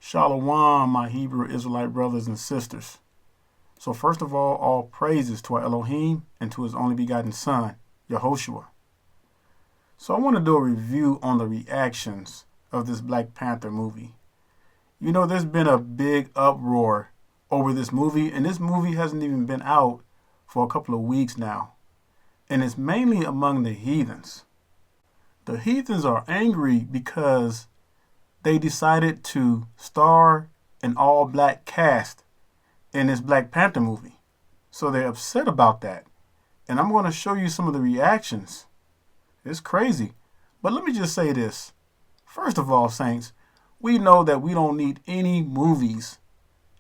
Shalom, my Hebrew Israelite brothers and sisters. So first of all praises to our Elohim and to his only begotten Son, Yehoshua. So I want to do a review on the reactions of this Black Panther movie. You know, there's been a big uproar over this movie, and this movie hasn't even been out for a couple of weeks now. And it's mainly among the heathens. The heathens are angry because they decided to star an all-black cast in this Black Panther movie. So they're upset about that. And I'm going to show you some of the reactions. It's crazy. But let me just say this. First of all, saints, we know that we don't need any movies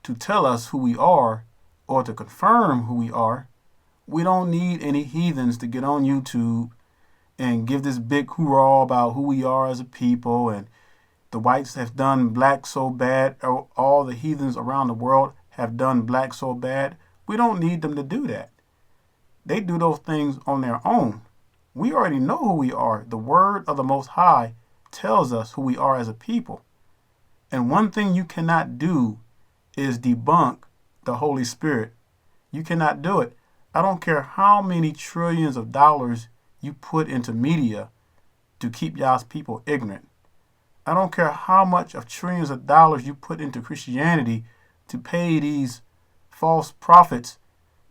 to tell us who we are or to confirm who we are. We don't need any heathens to get on YouTube and give this big hoorah about who we are as a people, and the whites have done black so bad, or all the heathens around the world have done black so bad. We don't need them to do that. They do those things on their own. We already know who we are. The word of the Most High tells us who we are as a people. And one thing you cannot do is debunk the Holy Spirit. You cannot do it. I don't care how many trillions of dollars you put into media to keep y'all's people ignorant. I don't care how much of trillions of dollars you put into Christianity to pay these false prophets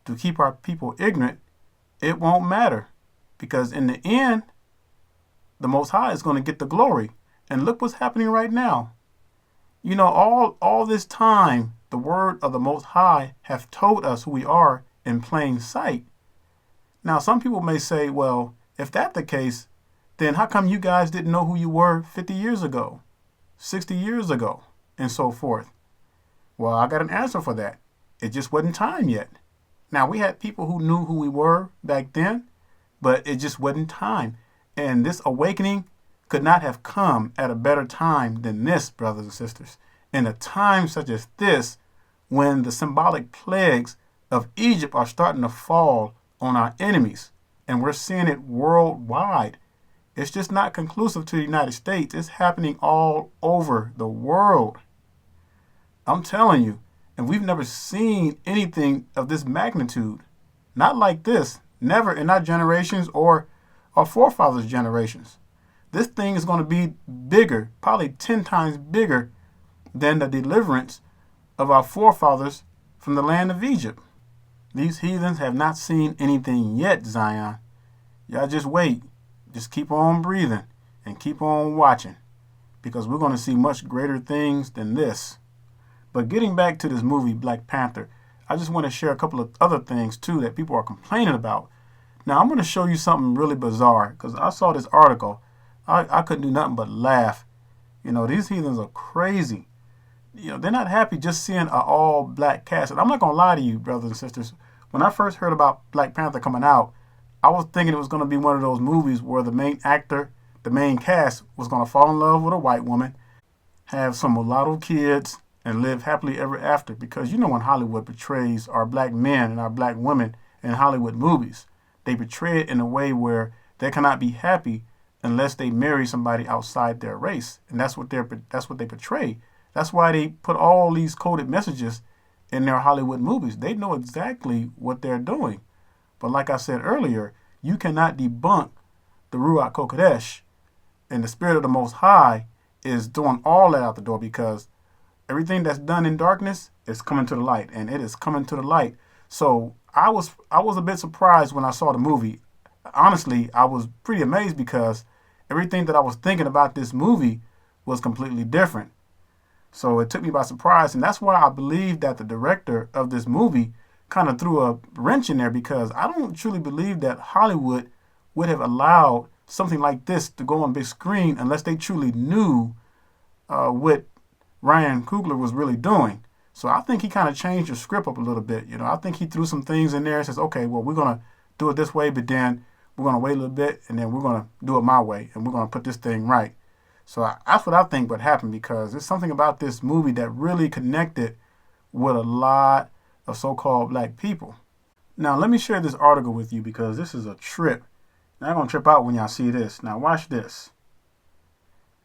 to keep our people ignorant. It won't matter, because in the end, the Most High is going to get the glory. And look what's happening right now. You know, all this time, the word of the Most High have told us who we are in plain sight. Now, some people may say, well, if that's the case, then how come you guys didn't know who you were 50 years ago, 60 years ago, and so forth? Well, I got an answer for that. It just wasn't time yet. Now, we had people who knew who we were back then, but it just wasn't time. And this awakening could not have come at a better time than this, brothers and sisters. In a time such as this, when the symbolic plagues of Egypt are starting to fall on our enemies, and we're seeing it worldwide. It's just not conclusive to the United States. It's happening all over the world. I'm telling you, and we've never seen anything of this magnitude. Not like this. Never in our generations or our forefathers' generations. This thing is going to be bigger, probably 10 times bigger than the deliverance of our forefathers from the land of Egypt. These heathens have not seen anything yet, Zion. Y'all just wait. Just keep on breathing and keep on watching, because we're going to see much greater things than this. But getting back to this movie, Black Panther, I just want to share a couple of other things, too, that people are complaining about. Now, I'm going to show you something really bizarre, because I saw this article. I couldn't do nothing but laugh. You know, these heathens are crazy. You know, they're not happy just seeing an all-black cast. And I'm not going to lie to you, brothers and sisters. When I first heard about Black Panther coming out, I was thinking it was going to be one of those movies where the main actor, the main cast, was going to fall in love with a white woman, have some mulatto kids, and live happily ever after. Because you know, when Hollywood portrays our black men and our black women in Hollywood movies, they portray it in a way where they cannot be happy unless they marry somebody outside their race. And that's what they portray. That's why they put all these coded messages in their Hollywood movies. They know exactly what they're doing. But like I said earlier, you cannot debunk the Ruach HaKodesh, and the Spirit of the Most High is doing all that out the door, because everything that's done in darkness is coming to the light, and it is coming to the light. So I was a bit surprised when I saw the movie. Honestly, I was pretty amazed, because everything that I was thinking about this movie was completely different. So it took me by surprise, and that's why I believe that the director of this movie kind of threw a wrench in there, because I don't truly believe that Hollywood would have allowed something like this to go on big screen unless they truly knew what Ryan Coogler was really doing. So I think he kind of changed the script up a little bit. You know, I think he threw some things in there and says, okay, well, we're going to do it this way, but then we're going to wait a little bit, and then we're going to do it my way, and we're going to put this thing right. So that's what I think would happen, because there's something about this movie that really connected with a lot of so-called black people. Now, let me share this article with you, because this is a trip. Now, I'm going to trip out when y'all see this. Now, watch this.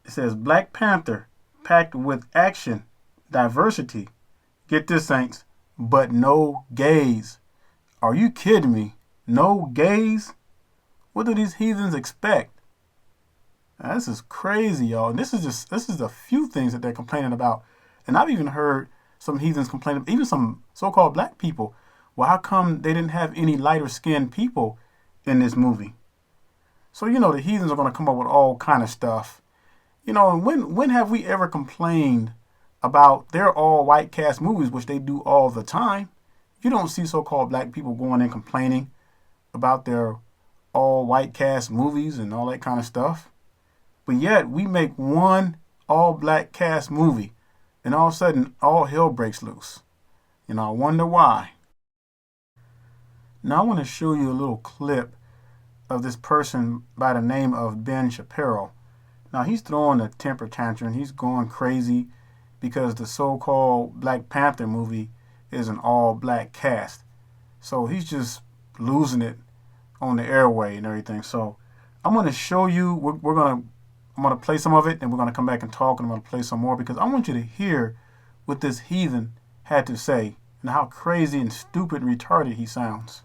It says, Black Panther packed with action diversity. Get this, saints, but no gays. Are you kidding me? No gays? What do these heathens expect? Now, this is crazy, y'all. And this is a few things that they're complaining about. And I've even heard some heathens complain, even some so-called black people. Well, how come they didn't have any lighter skinned people in this movie? So, the heathens are going to come up with all kind of stuff. And when have we ever complained about their all white cast movies, which they do all the time? You don't see so-called black people going in complaining about their all white cast movies and all that kind of stuff. But yet we make one all black cast movie and all of a sudden all hell breaks loose. I wonder why. Now I want to show you a little clip of this person by the name of Ben Shapiro. Now he's throwing a temper tantrum. He's going crazy because the so-called Black Panther movie is an all-black cast. So he's just losing it on the airway and everything. So I'm going to show you, I'm going to play some of it, and we're going to come back and talk, and I'm going to play some more because I want you to hear what this heathen had to say and how crazy and stupid and retarded he sounds.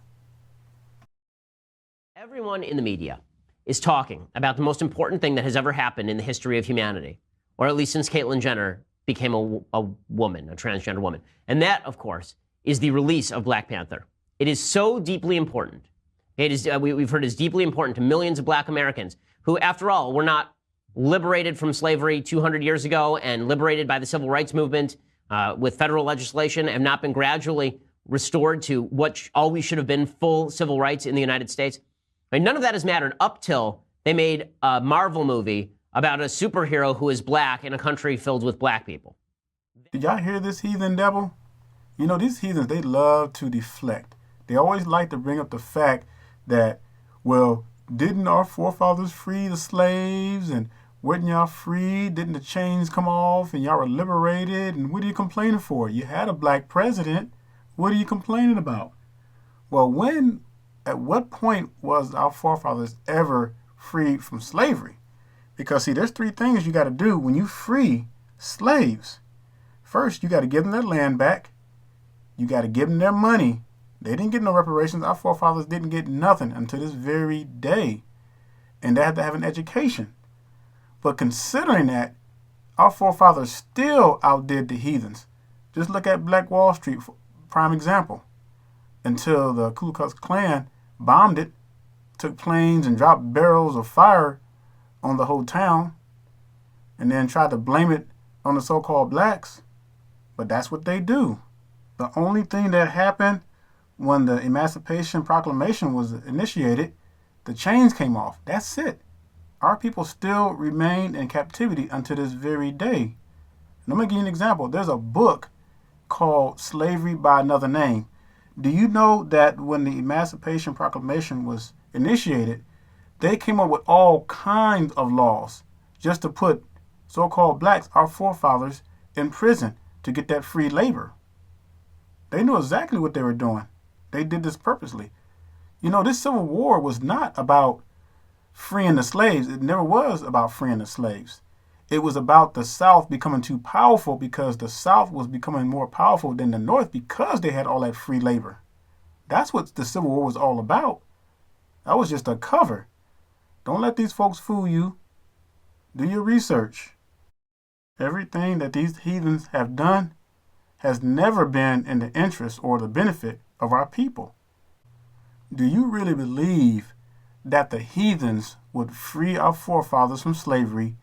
Everyone in the media is talking about the most important thing that has ever happened in the history of humanity, or at least since Caitlyn Jenner became a woman, a transgender woman. And that, of course, is the release of Black Panther. It is so deeply important. It is, we've heard is deeply important to millions of black Americans who, after all, were not liberated from slavery 200 years ago and liberated by the civil rights movement with federal legislation, have not been gradually restored to what always should have been full civil rights in the United States. And none of that has mattered up till they made a Marvel movie about a superhero who is black in a country filled with black people. Did y'all hear this heathen devil? These heathens, they love to deflect. They always like to bring up the fact that, well, didn't our forefathers free the slaves? And wasn't y'all free? Didn't the chains come off and y'all were liberated? And what are you complaining for? You had a black president. What are you complaining about? Well, at what point was our forefathers ever freed from slavery? Because, see, there's three things you got to do when you free slaves. First, you got to give them their land back. You got to give them their money. They didn't get no reparations. Our forefathers didn't get nothing until this very day. And they had to have an education. But considering that, our forefathers still outdid the heathens. Just look at Black Wall Street, for prime example. Until the Ku Klux Klan bombed it, took planes and dropped barrels of fire on the whole town, and then tried to blame it on the so-called blacks. But that's what they do. The only thing that happened when the Emancipation Proclamation was initiated, the chains came off. That's it. Our people still remain in captivity until this very day. And let me give you an example. There's a book called Slavery by Another Name. Do you know that when the Emancipation Proclamation was initiated, they came up with all kinds of laws just to put so-called blacks, our forefathers, in prison to get that free labor? They knew exactly what they were doing. They did this purposely. This Civil War was not about freeing the slaves. It never was about freeing the slaves. It was about the South becoming too powerful because the South was becoming more powerful than the North because they had all that free labor. That's what the Civil War was all about. That was just a cover. Don't let these folks fool you. Do your research. Everything that these heathens have done has never been in the interest or the benefit of our people. Do you really believe that the heathens would free our forefathers from slavery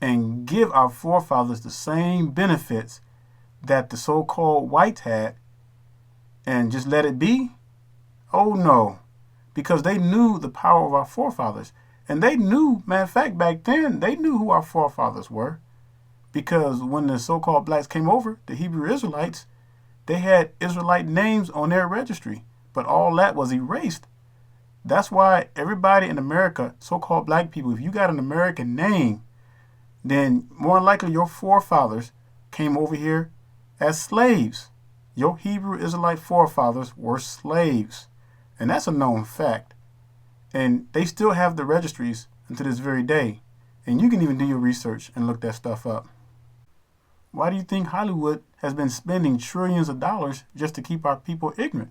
and give our forefathers the same benefits that the so-called whites had and just let it be? Oh no, because they knew the power of our forefathers. And they knew, matter of fact, back then, they knew who our forefathers were. Because when the so-called blacks came over, the Hebrew Israelites, they had Israelite names on their registry. But all that was erased. That's why everybody in America, so-called black people, if you got an American name, then more likely your forefathers came over here as slaves. Your Hebrew Israelite forefathers were slaves. And that's a known fact. And they still have the registries until this very day. And you can even do your research and look that stuff up. Why do you think Hollywood has been spending trillions of dollars just to keep our people ignorant?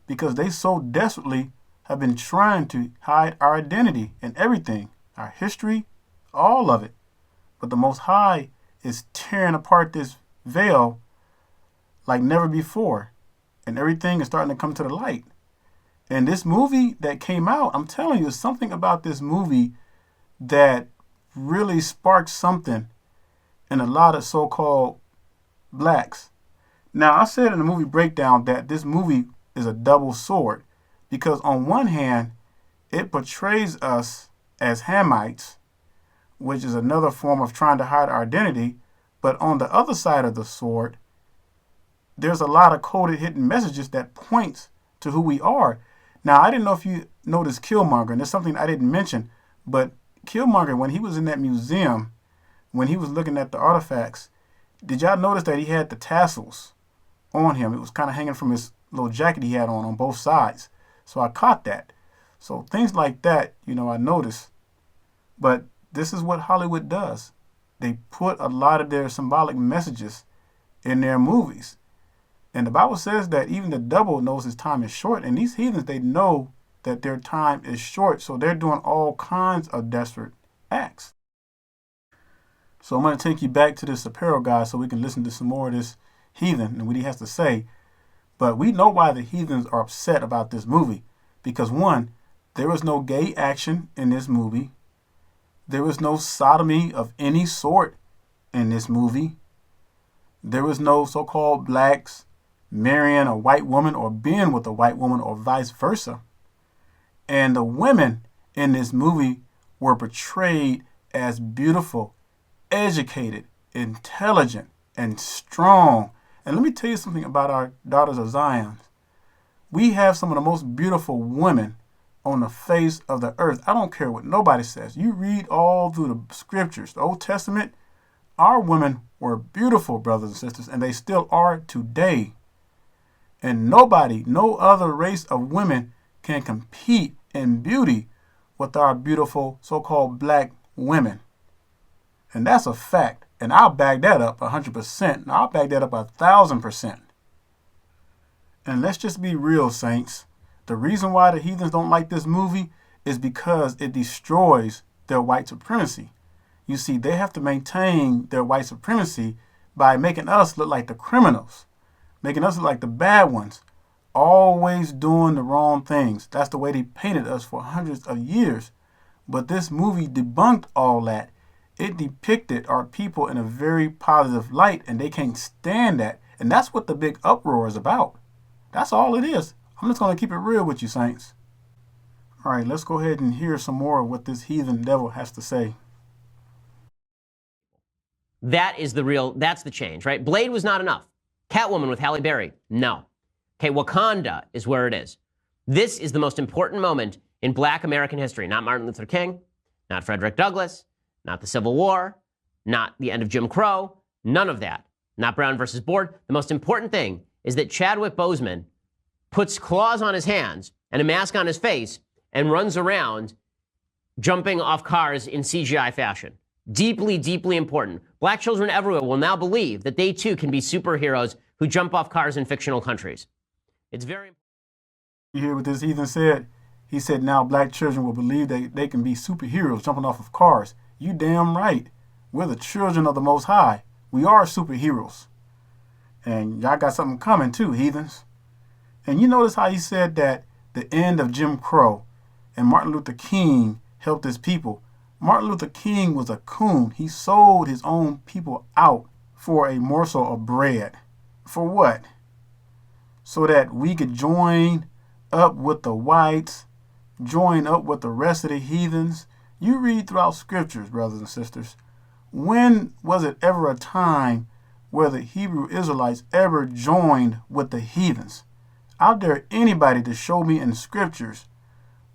Because they so desperately have been trying to hide our identity and everything, our history, all of it. But the Most High is tearing apart this veil like never before. And everything is starting to come to the light. And this movie that came out, I'm telling you, something about this movie that really sparked something in a lot of so-called blacks. Now, I said in the movie breakdown that this movie is a double sword because on one hand, it portrays us as Hamites, which is another form of trying to hide our identity. But on the other side of the sword, there's a lot of coded hidden messages that points to who we are. Now, I didn't know if you noticed Killmonger, and there's something I didn't mention, but Killmonger, when he was in that museum, when he was looking at the artifacts, did y'all notice that he had the tassels on him? It was kind of hanging from his little jacket he had on both sides. So I caught that. So things like that, I noticed. But this is what Hollywood does. They put a lot of their symbolic messages in their movies. And the Bible says that even the devil knows his time is short. And these heathens, they know that their time is short. So they're doing all kinds of desperate acts. So I'm going to take you back to this apparel guy so we can listen to some more of this heathen and what he has to say. But we know why the heathens are upset about this movie. Because one, there was no gay action in this movie. There was no sodomy of any sort in this movie. There was no so-called blacks marrying a white woman or being with a white woman or vice versa. And the women in this movie were portrayed as beautiful, educated, intelligent, and strong. And let me tell you something about our daughters of Zion. We have some of the most beautiful women on the face of the earth. I don't care what nobody says. You read all through the scriptures, the Old Testament, our women were beautiful, brothers and sisters, and they still are today. And nobody, no other race of women can compete in beauty with our beautiful so-called black women. And that's a fact. And I'll back that up 100%. And I'll back that up 1,000%. And let's just be real, saints. The reason why the heathens don't like this movie is because it destroys their white supremacy. You see, they have to maintain their white supremacy by making us look like the criminals, making us look like the bad ones, always doing the wrong things. That's the way they painted us for hundreds of years. But this movie debunked all that. It depicted our people in a very positive light, and they can't stand that. And that's what the big uproar is about. That's all it is. I'm just going to keep it real with you, saints. All right, let's go ahead and hear some more of what this heathen devil has to say. That's the change, right? Blade was not enough. Catwoman with Halle Berry, no. Okay, Wakanda is where it is. This is the most important moment in Black American history. Not Martin Luther King, not Frederick Douglass, not the Civil War, not the end of Jim Crow, none of that. Not Brown versus Board. The most important thing is that Chadwick Boseman puts claws on his hands and a mask on his face and runs around jumping off cars in CGI fashion. Deeply, deeply important. Black children everywhere will now believe that they too can be superheroes who jump off cars in fictional countries. It's very important. You hear what this heathen said? He said now black children will believe that they can be superheroes jumping off of cars. You damn right. We're the children of the Most High. We are superheroes. And y'all got something coming too, heathens. And you notice how he said that the end of Jim Crow and Martin Luther King helped his people. Martin Luther King was a coon. He sold his own people out for a morsel of bread. For what? So that we could join up with the whites, join up with the rest of the heathens. You read throughout scriptures, brothers and sisters. When was it ever a time where the Hebrew Israelites ever joined with the heathens? I dare anybody to show me in scriptures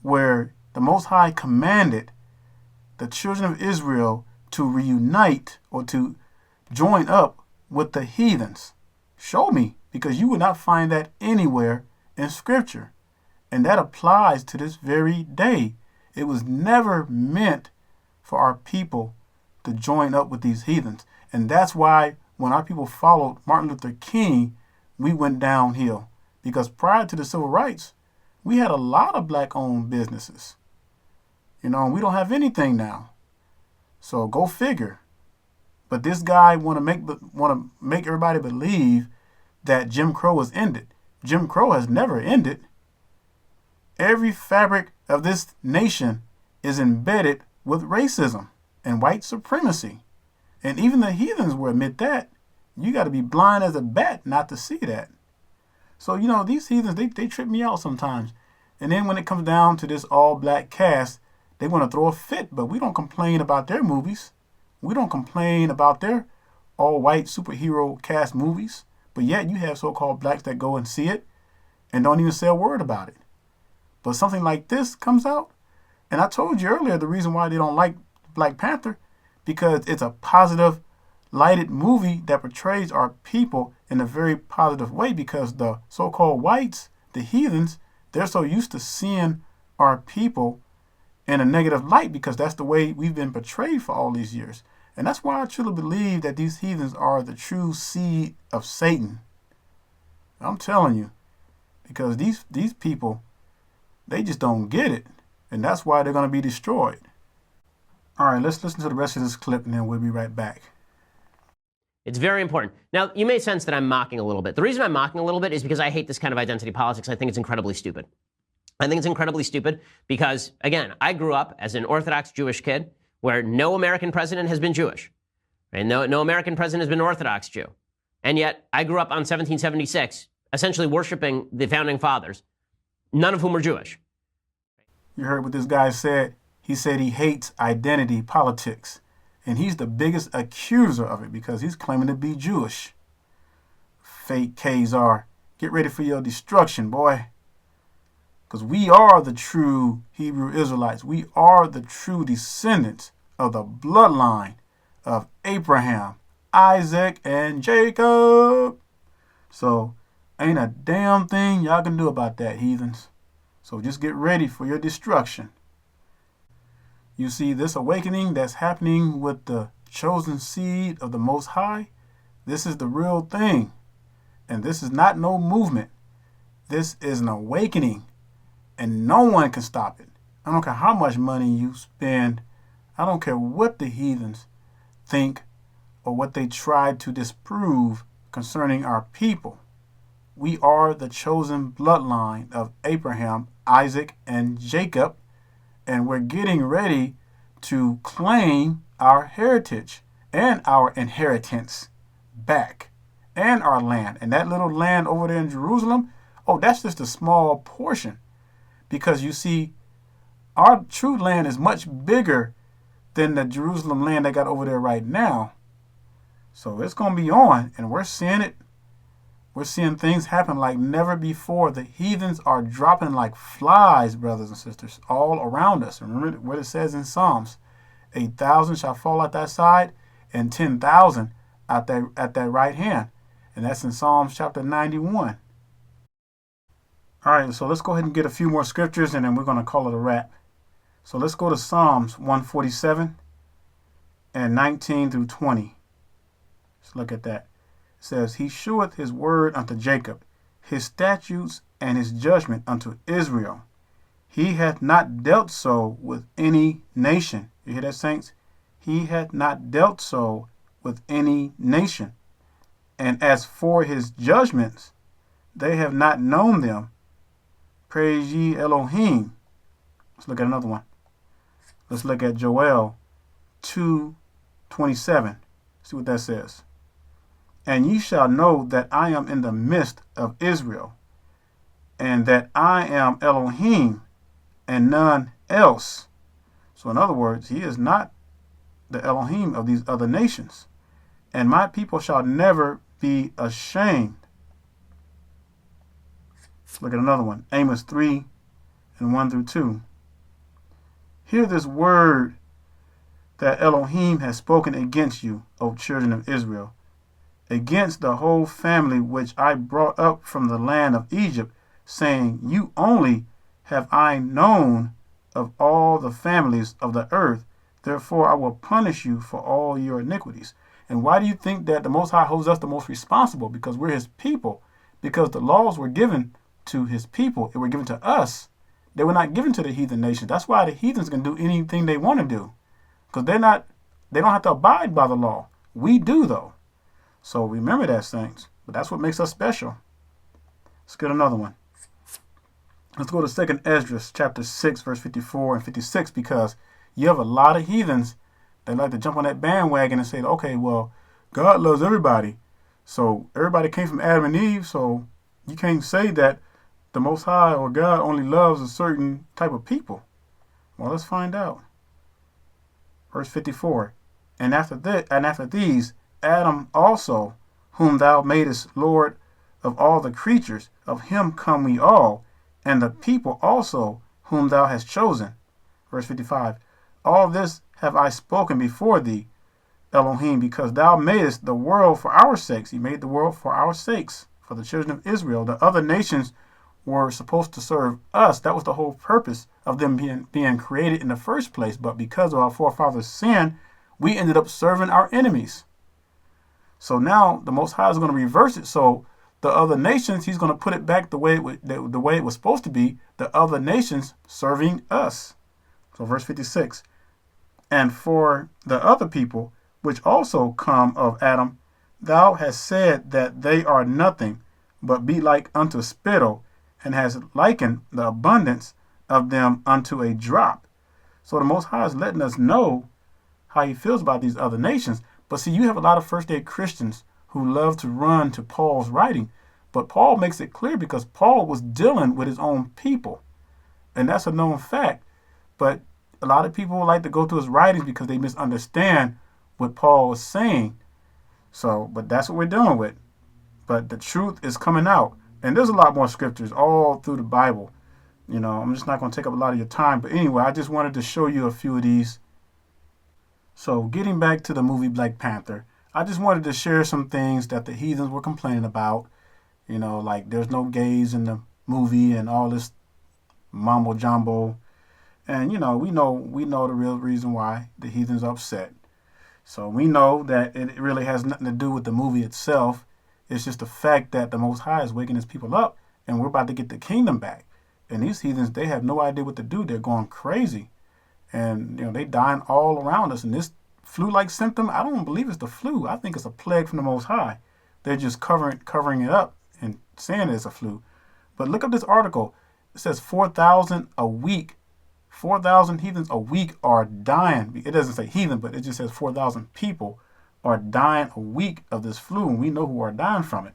where the Most High commanded the children of Israel to reunite or to join up with the heathens. Show me, because you will not find that anywhere in scripture. And that applies to this very day. It was never meant for our people to join up with these heathens. And that's why when our people followed Martin Luther King, we went downhill. Because prior to the civil rights, we had a lot of black-owned businesses. You know, and we don't have anything now. So go figure. But this guy want to make everybody believe that Jim Crow has ended. Jim Crow has never ended. Every fabric of this nation is embedded with racism and white supremacy. And even the heathens will admit that. You got to be blind as a bat not to see that. So, you know, these heathens, they trip me out sometimes. And then when it comes down to this all-black cast, they want to throw a fit, but we don't complain about their movies. We don't complain about their all-white superhero cast movies. But yet you have so-called blacks that go and see it and don't even say a word about it. But something like this comes out, and I told you earlier the reason why they don't like Black Panther, because it's a positive, lighted movie that portrays our people in a very positive way, because the so-called whites, the heathens, they're so used to seeing our people in a negative light because that's the way we've been portrayed for all these years. And that's why I truly believe that these heathens are the true seed of Satan. I'm telling you, because these people, they just don't get it. And that's why they're going to be destroyed. All right, let's listen to the rest of this clip and then we'll be right back. It's very important. Now, you may sense that I'm mocking a little bit. The reason I'm mocking a little bit is because I hate this kind of identity politics. I think it's incredibly stupid. I think it's incredibly stupid because, again, I grew up as an Orthodox Jewish kid where no American president has been Jewish. And no American president has been an Orthodox Jew. And yet, I grew up on 1776, essentially worshiping the founding fathers, none of whom were Jewish. You heard what this guy said. He said he hates identity politics. And he's the biggest accuser of it because he's claiming to be Jewish. Fake Khazar, get ready for your destruction, boy. Because we are the true Hebrew Israelites. We are the true descendants of the bloodline of Abraham, Isaac, and Jacob. So ain't a damn thing y'all can do about that, heathens. So just get ready for your destruction. You see, this awakening that's happening with the chosen seed of the Most High, this is the real thing. And this is not no movement. This is an awakening. And no one can stop it. I don't care how much money you spend. I don't care what the heathens think or what they try to disprove concerning our people. We are the chosen bloodline of Abraham, Isaac, and Jacob. And we're getting ready to claim our heritage and our inheritance back and our land. And that little land over there in Jerusalem, oh, that's just a small portion. Because you see, our true land is much bigger than the Jerusalem land they got over there right now. So it's going to be on, and we're seeing it. We're seeing things happen like never before. The heathens are dropping like flies, brothers and sisters, all around us. Remember what it says in Psalms, 8,000 shall fall at thy side, and 10,000 at that right hand. And that's in Psalms chapter 91. All right, so let's go ahead and get a few more scriptures, and then we're going to call it a wrap. So let's go to Psalms 147 and 19 through 20. Let's look at that. It says, He sheweth his word unto Jacob, his statutes and his judgment unto Israel. He hath not dealt so with any nation. You hear that, saints? He hath not dealt so with any nation. And as for his judgments, they have not known them. Praise ye Elohim. Let's look at another one. Let's look at Joel 2:27. See what that says. And ye shall know that I am in the midst of Israel, and that I am Elohim, and none else. So in other words, he is not the Elohim of these other nations. And my people shall never be ashamed. Let's look at another one. Amos 3:1 through 2. Hear this word that Elohim has spoken against you, O children of Israel, against the whole family which I brought up from the land of Egypt, saying, You only have I known of all the families of the earth, therefore I will punish you for all your iniquities. And why do you think that the Most High holds us the most responsible? Because we're his people. Because the laws were given to his people. They were given to us. They were not given to the heathen nations. That's why the heathens can do anything they want to do. Because they don't have to abide by the law. We do, though. So remember that, saints. But that's what makes us special. Let's get another one. Let's go to 2 Esdras chapter 6, verse 54 and 56, because you have a lot of heathens that like to jump on that bandwagon and say, okay, well, God loves everybody. So everybody came from Adam and Eve, so you can't say that the Most High or God only loves a certain type of people. Well, let's find out. Verse 54. And after these, Adam also, whom thou madest Lord of all the creatures, of him come we all, and the people also, whom thou hast chosen. Verse 55. All this have I spoken before thee, Elohim, because thou madest the world for our sakes. He made the world for our sakes, for the children of Israel. The other nations were supposed to serve us. That was the whole purpose of them being created in the first place. But because of our forefathers' sin, we ended up serving our enemies. So now the Most High is going to reverse it. So the other nations, he's going to put it back the way it was supposed to be. The other nations serving us. So verse 56. And for the other people, which also come of Adam, thou hast said that they are nothing, but be like unto spittle, and has likened the abundance of them unto a drop. So the Most High is letting us know how he feels about these other nations. But see, you have a lot of first-day Christians who love to run to Paul's writing. But Paul makes it clear because Paul was dealing with his own people. And that's a known fact. But a lot of people like to go to his writings because they misunderstand what Paul was saying. So, but that's what we're dealing with. But the truth is coming out. And there's a lot more scriptures all through the Bible. You know, I'm just not going to take up a lot of your time. But anyway, I just wanted to show you a few of these. So getting back to the movie Black Panther, I just wanted to share some things that the heathens were complaining about. You know, like there's no gays in the movie and all this mumbo jumbo. And, you know, we know the real reason why the heathens are upset. So we know that it really has nothing to do with the movie itself. It's just the fact that the Most High is waking his people up and we're about to get the kingdom back. And these heathens, they have no idea what to do. They're going crazy. And, you know, they dying all around us. And this flu-like symptom, I don't believe it's the flu. I think it's a plague from the Most High. They're just covering it up and saying it's a flu. But look up this article. It says 4,000 a week. 4,000 heathens a week are dying. It doesn't say heathen, but it just says 4,000 people are dying a week of this flu, and we know who are dying from it.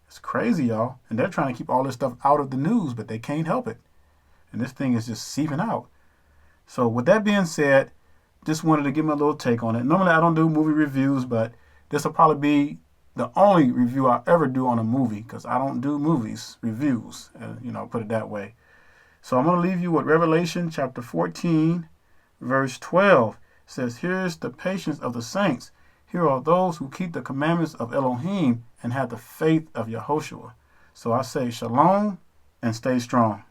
It's crazy, y'all. And they're trying to keep all this stuff out of the news, but they can't help it. And this thing is just seeping out. So with that being said, just wanted to give me a little take on it. Normally I don't do movie reviews, but this will probably be the only review I ever do on a movie, because I don't do movies reviews, you know, put it that way. So I'm going to leave you with Revelation chapter 14, verse 12. It says, here's the patience of the saints. Here are those who keep the commandments of Elohim and have the faith of Yahushua. So I say shalom and stay strong.